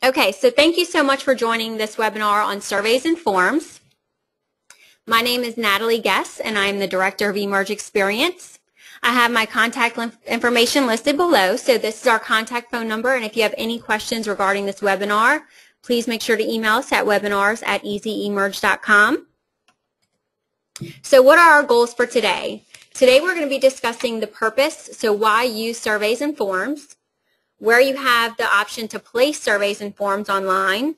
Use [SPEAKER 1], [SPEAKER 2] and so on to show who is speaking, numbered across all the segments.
[SPEAKER 1] Okay, so thank you so much for joining this webinar on surveys and forms. My name is Natalie Guess, and I'm the Director of eMERGE Experience. I have my contact information listed below, so this is our contact phone number, and if you have any questions regarding this webinar, please make sure to email us at webinars@easyemerge.com. So what are our goals for today? Today we're going to be discussing the purpose, so why use surveys and forms, where you have the option to place surveys and forms online,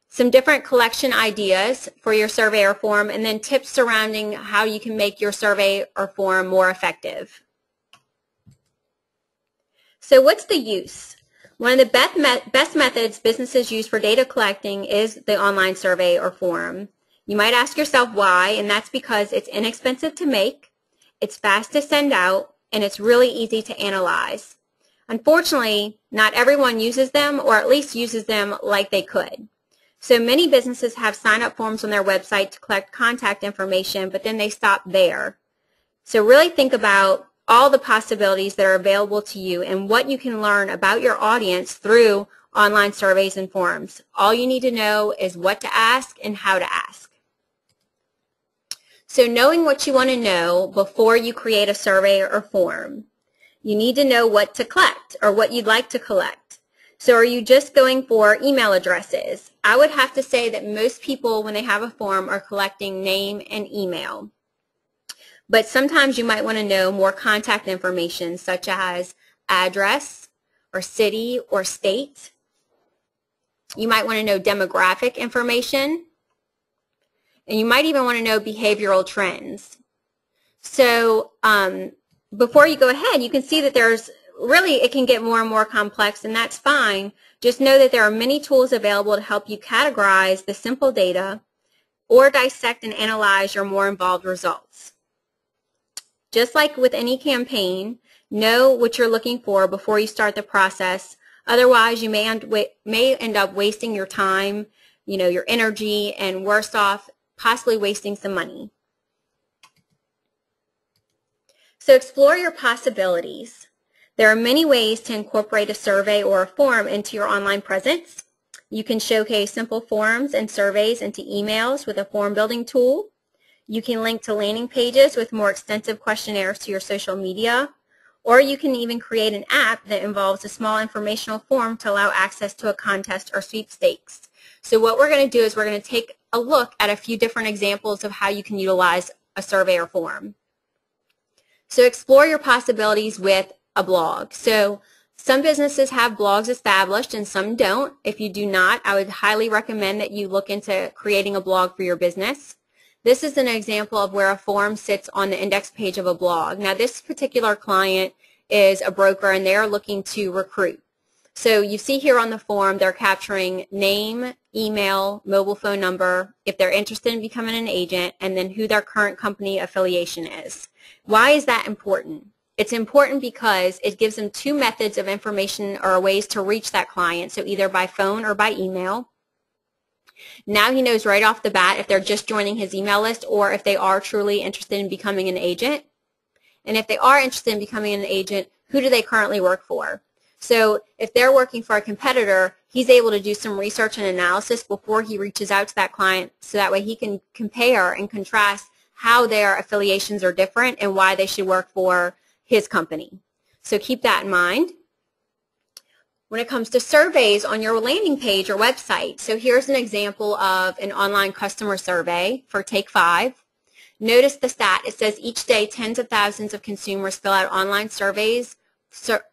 [SPEAKER 1] some different collection ideas for your survey or form, and then tips surrounding how you can make your survey or form more effective. So what's the use? One of the best methods businesses use for data collecting is the online survey or form. You might ask yourself why, and that's because it's inexpensive to make, it's fast to send out, and it's really easy to analyze. Unfortunately, not everyone uses them, or at least uses them like they could. So many businesses have sign-up forms on their website to collect contact information, but then they stop there. So really think about all the possibilities that are available to you and what you can learn about your audience through online surveys and forms. All you need to know is what to ask and how to ask. So knowing what you want to know before you create a survey or form. You need to know what to collect or what you'd like to collect. So are you just going for email addresses? I would have to say that most people, when they have a form, are collecting name and email. But sometimes you might want to know more contact information, such as address or city or state. You might want to know demographic information. And you might even want to know behavioral trends. So before you go ahead, you can see that it can get more and more complex, and that's fine. Just know that there are many tools available to help you categorize the simple data or dissect and analyze your more involved results. Just like with any campaign, know what you're looking for before you start the process. Otherwise, you may end up wasting your time, your energy, and worse off, possibly wasting some money. So explore your possibilities. There are many ways to incorporate a survey or a form into your online presence. You can showcase simple forms and surveys into emails with a form building tool. You can link to landing pages with more extensive questionnaires to your social media. Or you can even create an app that involves a small informational form to allow access to a contest or sweepstakes. So what we're going to do is we're going to take a look at a few different examples of how you can utilize a survey or form. So explore your possibilities with a blog. So some businesses have blogs established and some don't. If you do not, I would highly recommend that you look into creating a blog for your business. This is an example of where a form sits on the index page of a blog. Now this particular client is a broker and they're looking to recruit. So you see here on the form they're capturing name, email, mobile phone number, if they're interested in becoming an agent, and then who their current company affiliation is. Why is that important? It's important because it gives them two methods of information or ways to reach that client, so either by phone or by email. Now he knows right off the bat if they're just joining his email list or if they are truly interested in becoming an agent. And if they are interested in becoming an agent, who do they currently work for? So if they're working for a competitor, he's able to do some research and analysis before he reaches out to that client so that way he can compare and contrast how their affiliations are different and why they should work for his company. So keep that in mind. When it comes to surveys on your landing page or website, so here's an example of an online customer survey for Take 5. Notice the stat. It says each day tens of thousands of consumers fill out online surveys,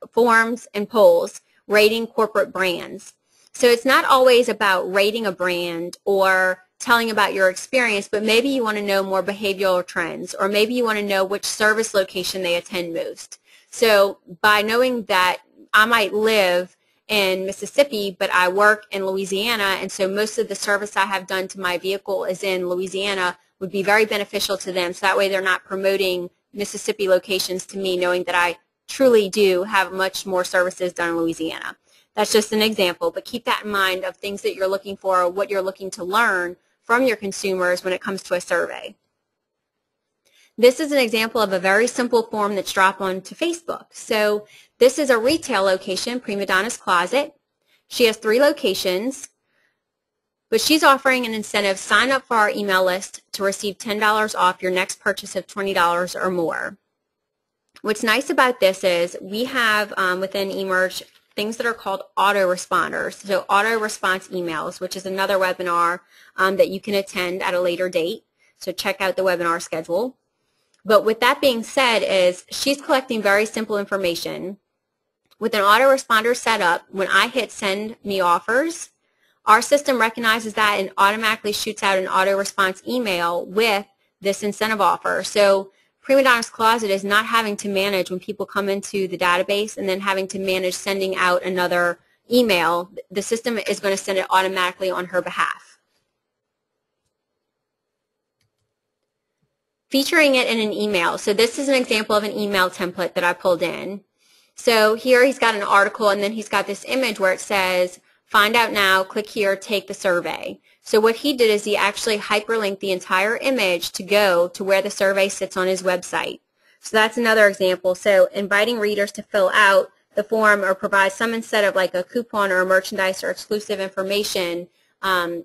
[SPEAKER 1] forms, and polls rating corporate brands. So it's not always about rating a brand or telling about your experience, but maybe you want to know more behavioral trends, or maybe you want to know which service location they attend most. So by knowing that I might live in Mississippi, but I work in Louisiana, and so most of the service I have done to my vehicle is in Louisiana, would be very beneficial to them. So that way they're not promoting Mississippi locations to me, knowing that I truly do have much more services done in Louisiana. That's just an example, but keep that in mind of things that you're looking for or what you're looking to learn from your consumers when it comes to a survey. This is an example of a very simple form that's dropped onto Facebook. So this is a retail location, Prima Donna's Closet. She has 3 locations, but she's offering an incentive: sign up for our email list to receive $10 off your next purchase of $20 or more. What's nice about this is we have within eMERGE things that are called autoresponders. So auto response emails, which is another webinar that you can attend at a later date. So check out the webinar schedule. But with that being said, is she's collecting very simple information. With an autoresponder set up, when I hit send me offers, our system recognizes that and automatically shoots out an auto response email with this incentive offer. So Prima Donna's Closet is not having to manage when people come into the database and then having to manage sending out another email. The system is going to send it automatically on her behalf. Featuring it in an email. So this is an example of an email template that I pulled in. So here he's got an article, and then he's got this image where it says, find out now, click here, take the survey. So what he did is he actually hyperlinked the entire image to go to where the survey sits on his website. So that's another example. So inviting readers to fill out the form or provide some instead of like a coupon or a merchandise or exclusive information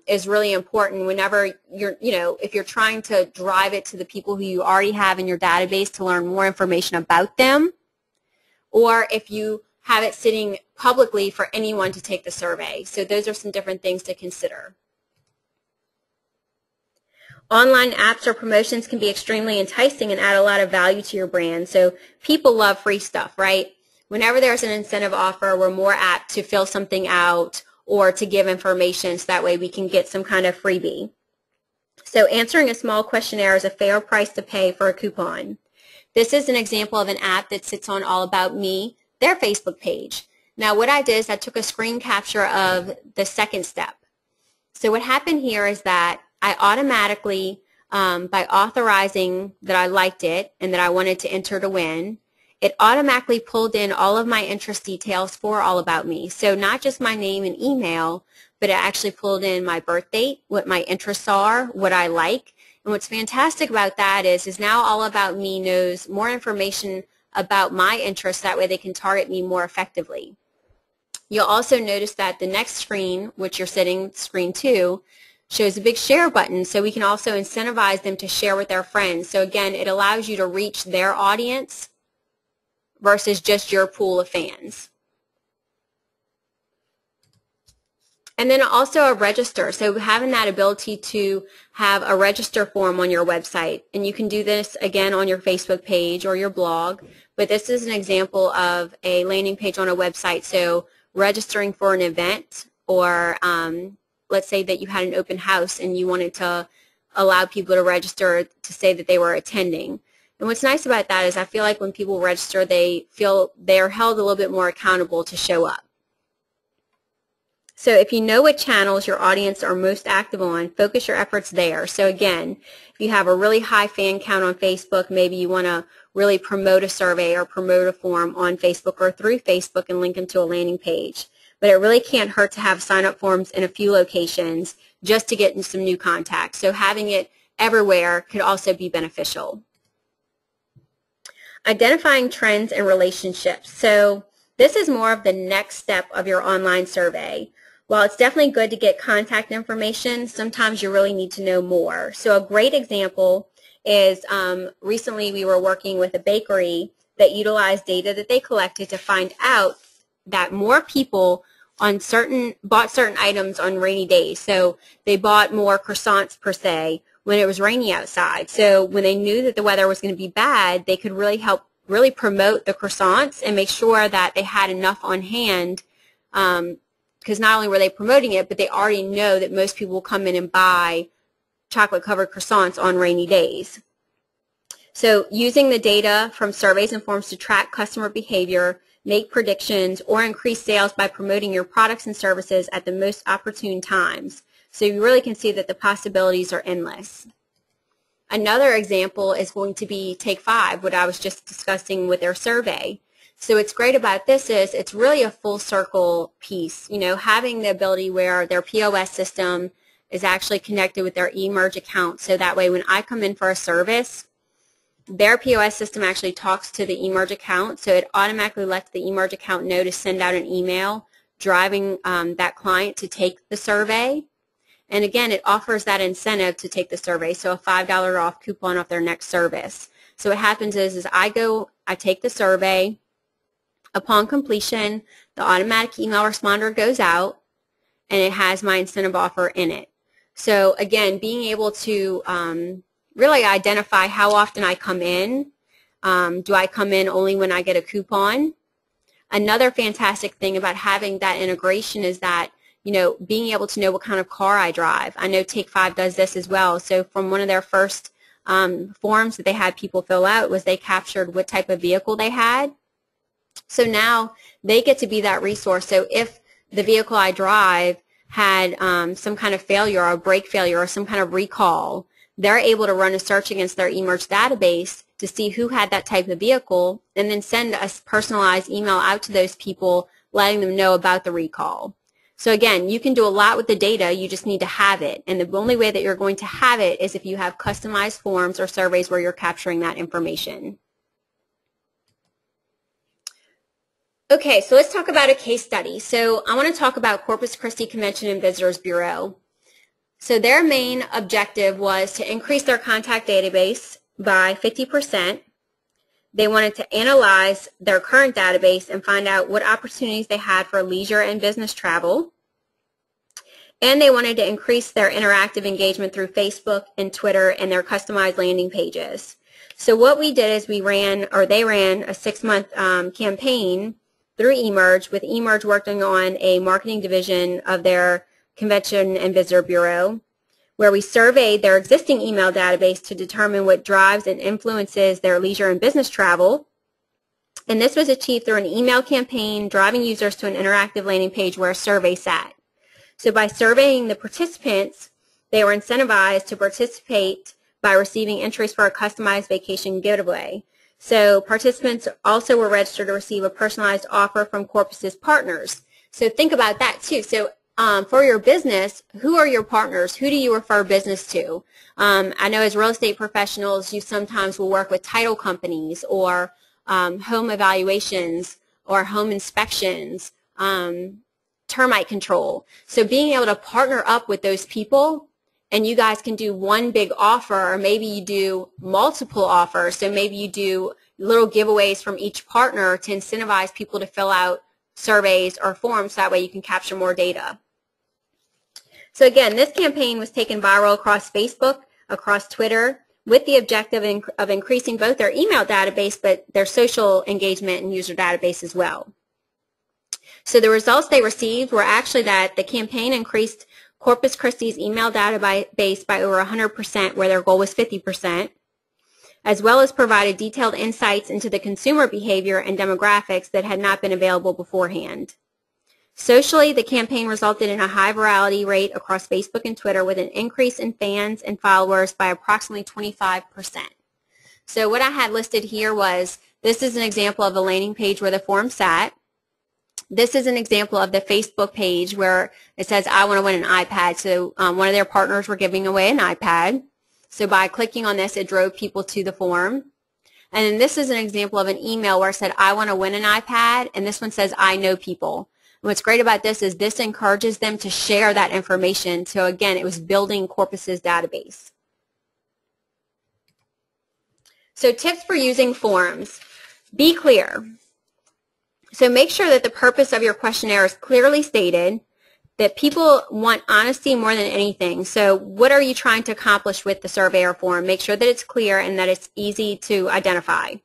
[SPEAKER 1] is really important whenever if you're trying to drive it to the people who you already have in your database to learn more information about them, or if you have it sitting publicly for anyone to take the survey. So those are some different things to consider. Online apps or promotions can be extremely enticing and add a lot of value to your brand. So people love free stuff, right? Whenever there's an incentive offer, we're more apt to fill something out or to give information so that way we can get some kind of freebie. So answering a small questionnaire is a fair price to pay for a coupon. This is an example of an app that sits on All About Me, their Facebook page. Now what I did is I took a screen capture of the second step. So what happened here is that I automatically, by authorizing that I liked it and that I wanted to enter to win, it automatically pulled in all of my interest details for All About Me. So not just my name and email, but it actually pulled in my birth date, what my interests are, what I like. And what's fantastic about that is now All About Me knows more information about my interests. That way they can target me more effectively. You'll also notice that the next screen, which you're sitting, screen 2, shows a big share button, so we can also incentivize them to share with their friends. So again, it allows you to reach their audience versus just your pool of fans. And then also a register. So having that ability to have a register form on your website. And you can do this again on your Facebook page or your blog. But this is an example of a landing page on a website. So registering for an event, or let's say that you had an open house and you wanted to allow people to register to say that they were attending. And what's nice about that is I feel like when people register, they feel they're held a little bit more accountable to show up. So if you know what channels your audience are most active on, focus your efforts there. So again, if you have a really high fan count on Facebook, maybe you want to really promote a survey or promote a form on Facebook or through Facebook and link them to a landing page. But it really can't hurt to have sign-up forms in a few locations just to get in some new contacts. So having it everywhere could also be beneficial. Identifying trends and relationships. So this is more of the next step of your online survey. While it's definitely good to get contact information, sometimes you really need to know more. So a great example is recently we were working with a bakery that utilized data that they collected to find out that more people bought certain items on rainy days. So they bought more croissants per se when it was rainy outside. So when they knew that the weather was going to be bad, they could really help promote the croissants and make sure that they had enough on hand, because not only were they promoting it, but they already know that most people will come in and buy chocolate-covered croissants on rainy days. So using the data from surveys and forms to track customer behavior, make predictions, or increase sales by promoting your products and services at the most opportune times. So you really can see that the possibilities are endless. Another example is going to be Take 5, what I was just discussing with their survey. So what's great about this is it's really a full circle piece, having the ability where their POS system is actually connected with their eMERGE account. So that way when I come in for a service, their POS system actually talks to the eMERGE account, so it automatically lets the eMERGE account know to send out an email driving that client to take the survey. And again, it offers that incentive to take the survey, so a $5 off coupon off their next service. So what happens is I take the survey. Upon completion, the automatic email responder goes out, and it has my incentive offer in it. So again, being able to really identify how often I come in. Do I come in only when I get a coupon? Another fantastic thing about having that integration is that, you know, being able to know what kind of car I drive. I know Take 5 does this as well. So from one of their first forms that they had people fill out was they captured what type of vehicle they had. So now they get to be that resource. So if the vehicle I drive had some kind of failure or a brake failure or some kind of recall, they're able to run a search against their eMERGE database to see who had that type of vehicle and then send a personalized email out to those people letting them know about the recall. So again, you can do a lot with the data, you just need to have it. And the only way that you're going to have it is if you have customized forms or surveys where you're capturing that information. Okay, so let's talk about a case study. So I want to talk about Corpus Christi Convention and Visitors Bureau. So their main objective was to increase their contact database by 50%. They wanted to analyze their current database and find out what opportunities they had for leisure and business travel. And they wanted to increase their interactive engagement through Facebook and Twitter and their customized landing pages. So what we did is they ran a 6-month campaign through eMERGE, with eMERGE working on a marketing division of their Convention and Visitor Bureau, where we surveyed their existing email database to determine what drives and influences their leisure and business travel. And this was achieved through an email campaign driving users to an interactive landing page where a survey sat. So by surveying the participants, they were incentivized to participate by receiving entries for a customized vacation giveaway. So participants also were registered to receive a personalized offer from Corpus's partners. So think about that too. So for your business, who are your partners? Who do you refer business to? I know as real estate professionals, you sometimes will work with title companies or home evaluations or home inspections, termite control. So being able to partner up with those people, and you guys can do one big offer, or maybe you do multiple offers. So maybe you do little giveaways from each partner to incentivize people to fill out surveys or forms. That way you can capture more data. So again, this campaign was taken viral across Facebook, across Twitter, with the objective of increasing both their email database but their social engagement and user database as well. So the results they received were actually that the campaign increased Corpus Christi's email database by over 100%, where their goal was 50%, as well as provided detailed insights into the consumer behavior and demographics that had not been available beforehand. Socially, the campaign resulted in a high virality rate across Facebook and Twitter, with an increase in fans and followers by approximately 25%. So what I had listed here was, this is an example of a landing page where the form sat. This is an example of the Facebook page where it says, I want to win an iPad. So one of their partners were giving away an iPad. So by clicking on this, it drove people to the form. And then this is an example of an email where it said, I want to win an iPad. And this one says, I know people. And what's great about this is this encourages them to share that information. So again, it was building Corpus's database. So tips for using forms. Be clear. So make sure that the purpose of your questionnaire is clearly stated, that people want honesty more than anything. So what are you trying to accomplish with the survey or form? Make sure that it's clear and that it's easy to identify.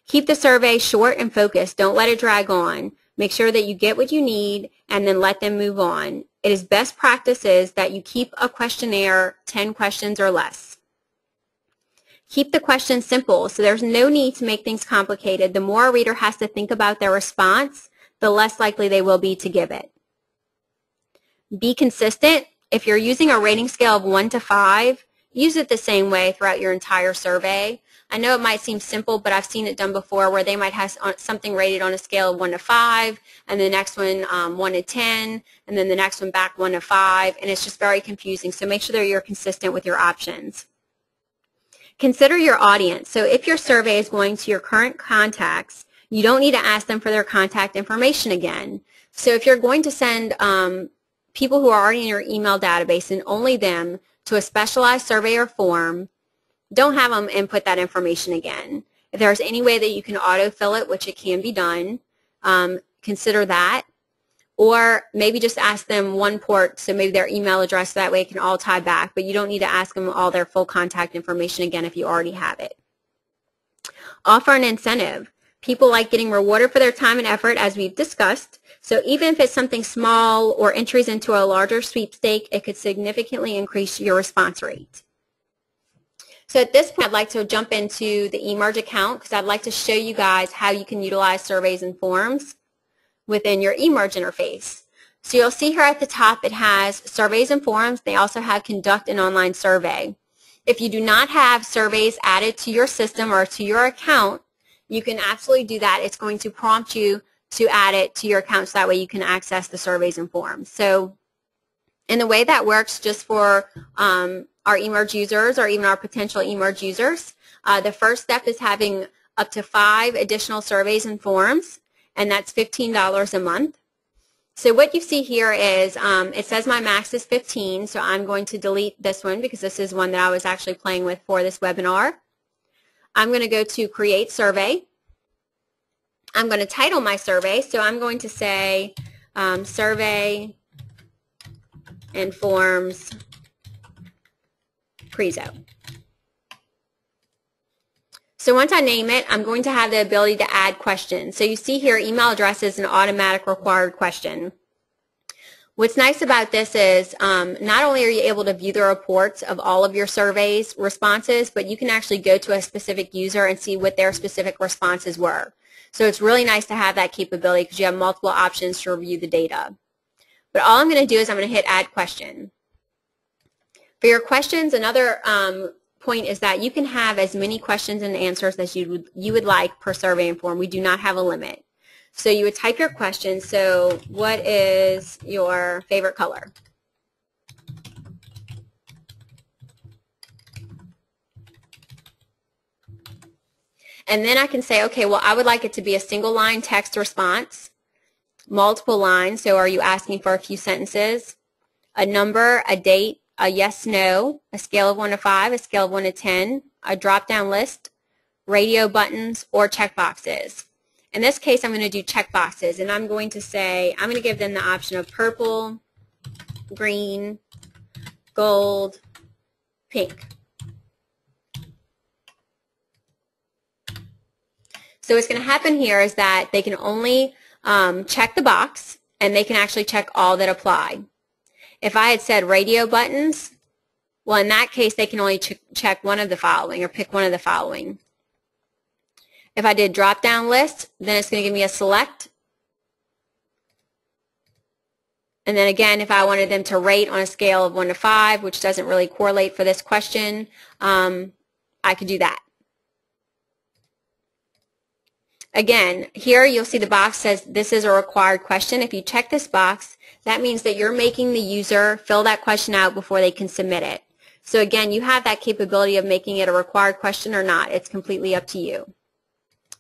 [SPEAKER 1] Keep the survey short and focused. Don't let it drag on. Make sure that you get what you need and then let them move on. It is best practices that you keep a questionnaire 10 questions or less. Keep the questions simple, so there's no need to make things complicated. The more a reader has to think about their response, the less likely they will be to give it. Be consistent. If you're using a rating scale of 1 to 5, use it the same way throughout your entire survey. I know it might seem simple, but I've seen it done before where they might have something rated on a scale of 1 to 5, and the next one 1 to 10, and then the next one back 1 to 5, and it's just very confusing. So make sure that you're consistent with your options. Consider your audience. So if your survey is going to your current contacts, you don't need to ask them for their contact information again. So if you're going to send people who are already in your email database and only them to a specialized survey or form, don't have them input that information again. If there's any way that you can autofill it, which it can be done, consider that. Or maybe just ask them one port, so maybe their email address, so that way it can all tie back, but you don't need to ask them all their full contact information again if you already have it. Offer an incentive. People like getting rewarded for their time and effort, as we've discussed. So even if it's something small or entries into a larger sweepstake, it could significantly increase your response rate. So at this point, I'd like to jump into the eMerge account because I'd like to show you guys how you can utilize surveys and forms within your eMerge interface. So you'll see here at the top it has surveys and forms. They also have conduct an online survey. If you do not have surveys added to your system or to your account, you can absolutely do that. It's going to prompt you to add it to your account so that way you can access the surveys and forms. So in the way that works, just for our eMerge users or even our potential eMerge users, the first step is having up to 5 additional surveys and forms, and that's $15 a month. So what you see here is it says my max is 15, so I'm going to delete this one because this is one that I was actually playing with for this webinar. I'm going to go to Create Survey. I'm going to title my survey, so I'm going to say Survey and Forms Prezo. So once I name it, I'm going to have the ability to add questions. So you see here, email address is an automatic required question. What's nice about this is not only are you able to view the reports of all of your surveys responses, but you can actually go to a specific user and see what their specific responses were. So it's really nice to have that capability because you have multiple options to review the data. But all I'm going to do is I'm going to hit Add Question. For your questions, another point is that you can have as many questions and answers as you would like per survey and form. We do not have a limit. So you would type your question. So what is your favorite color? And then I can say, okay, well, I would like it to be a single line text response, multiple lines. So are you asking for a few sentences, a number, a date, a yes, no, a scale of 1 to 5, a scale of 1 to 10, a drop-down list, radio buttons, or checkboxes. In this case, I'm going to do checkboxes, and I'm going to say, I'm going to give them the option of purple, green, gold, pink. So what's going to happen here is that they can only check the box, and they can actually check all that apply. If I had said radio buttons, well, in that case, they can only check one of the following or pick one of the following. If I did drop-down list, then it's going to give me a select. And then again, if I wanted them to rate on a scale of 1 to 5, which doesn't really correlate for this question, I could do that. Again, here you'll see the box says this is a required question. If you check this box, that means that you're making the user fill that question out before they can submit it. So again, you have that capability of making it a required question or not. It's completely up to you.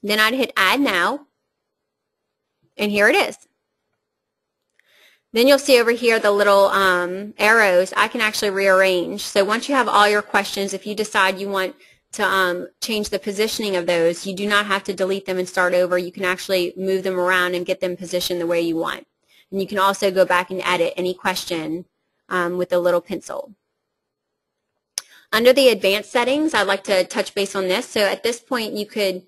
[SPEAKER 1] Then I'd hit Add Now, and here it is. Then you'll see over here the little arrows. I can actually rearrange. So once you have all your questions, if you decide you want to change the positioning of those, you do not have to delete them and start over. You can actually move them around and get them positioned the way you want. And you can also go back and edit any question with the little pencil. Under the advanced settings, I'd like to touch base on this. So at this point, you could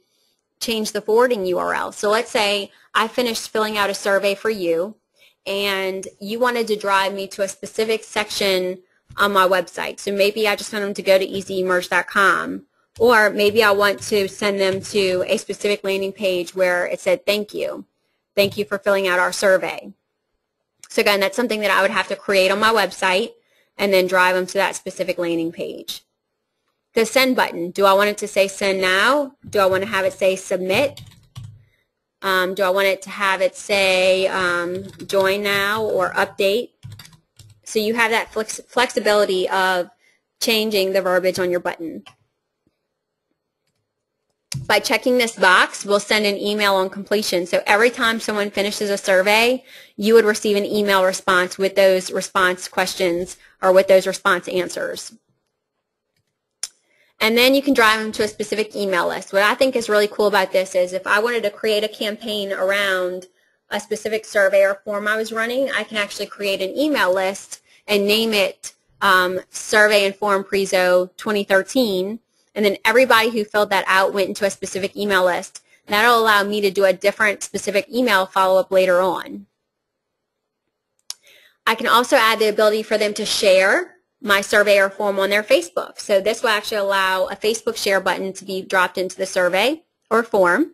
[SPEAKER 1] change the forwarding URL. So let's say I finished filling out a survey for you, and you wanted to drive me to a specific section on my website. So maybe I just want them to go to easyemerge.com, or maybe I want to send them to a specific landing page where it said, thank you for filling out our survey. So again, that's something that I would have to create on my website and then drive them to that specific landing page. The send button, do I want it to say send now? Do I want to have it say submit? Do I want it to have it say join now or update? So you have that flexibility of changing the verbiage on your button. by checking this box, we'll send an email on completion. So every time someone finishes a survey, you would receive an email response with those response questions or with those response answers. And then you can drive them to a specific email list. What I think is really cool about this is if I wanted to create a campaign around a specific survey or form I was running, I can actually create an email list and name it Survey and Form Prezo 2013. And then everybody who filled that out went into a specific email list. That'll allow me to do a different specific email follow-up later on. I can also add the ability for them to share my survey or form on their Facebook. So this will actually allow a Facebook share button to be dropped into the survey or form.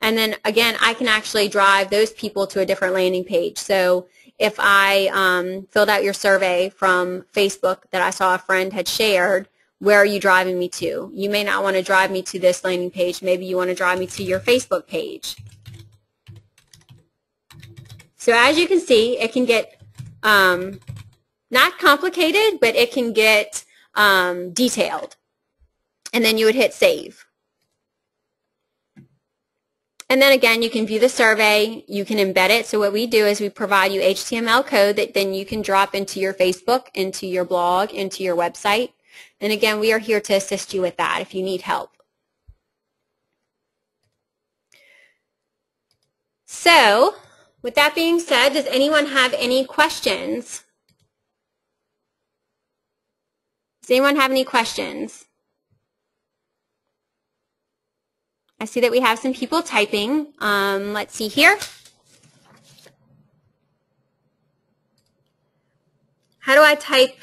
[SPEAKER 1] And then again, I can actually drive those people to a different landing page. So if I filled out your survey from Facebook that I saw a friend had shared, where are you driving me to? You may not want to drive me to this landing page. Maybe you want to drive me to your Facebook page. So as you can see, it can get not complicated, but it can get detailed. And then you would hit save. And then again, you can view the survey. You can embed it. So what we do is we provide you HTML code that then you can drop into your Facebook, into your blog, into your website. And again, we are here to assist you with that if you need help. So, with that being said, does anyone have any questions? Does anyone have any questions? I see that we have some people typing. Let's see here. How do I type?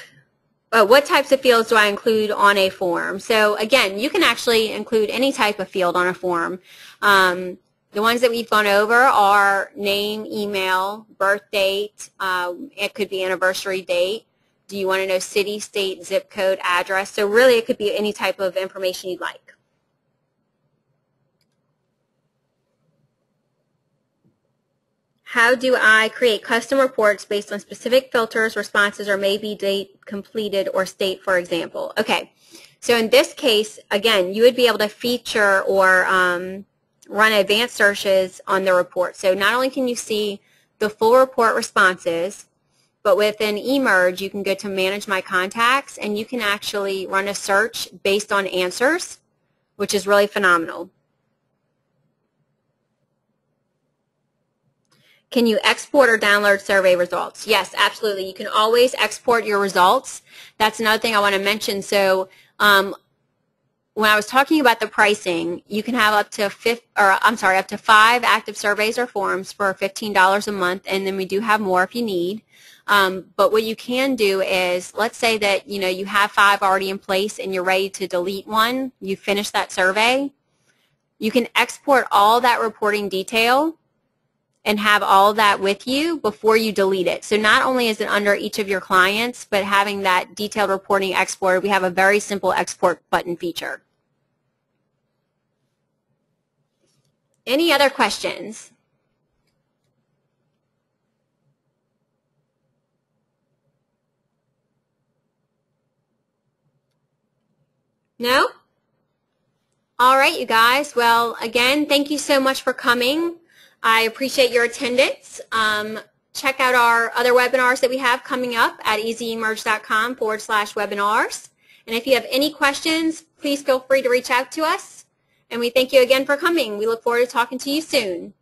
[SPEAKER 1] What types of fields do I include on a form? So again, you can actually include any type of field on a form. The ones that we've gone over are name, email, birth date. It could be anniversary date. Do you want to know city, state, zip code, address? So really it could be any type of information you'd like. How do I create custom reports based on specific filters, responses, or maybe date completed or state, for example? Okay, so in this case, again, you would be able to feature or run advanced searches on the report. So not only can you see the full report responses, but within eMerge, you can go to Manage My Contacts, and you can actually run a search based on answers, which is really phenomenal. Can you export or download survey results? Yes, absolutely. You can always export your results. That's another thing I want to mention. So when I was talking about the pricing, you can have up to 5 active surveys or forms for $15 a month, and then we do have more if you need. But what you can do is, let's say that you have 5 already in place and you're ready to delete one. You finish that survey. You can export all that reporting detail and have all that with you before you delete it. So not only is it under each of your clients, but having that detailed reporting exported, we have a very simple export button feature. Any other questions? No? All right, you guys. Well, again, thank you so much for coming. I appreciate your attendance. Check out our other webinars that we have coming up at easyemerge.com/webinars. And if you have any questions, please feel free to reach out to us. And we thank you again for coming. We look forward to talking to you soon.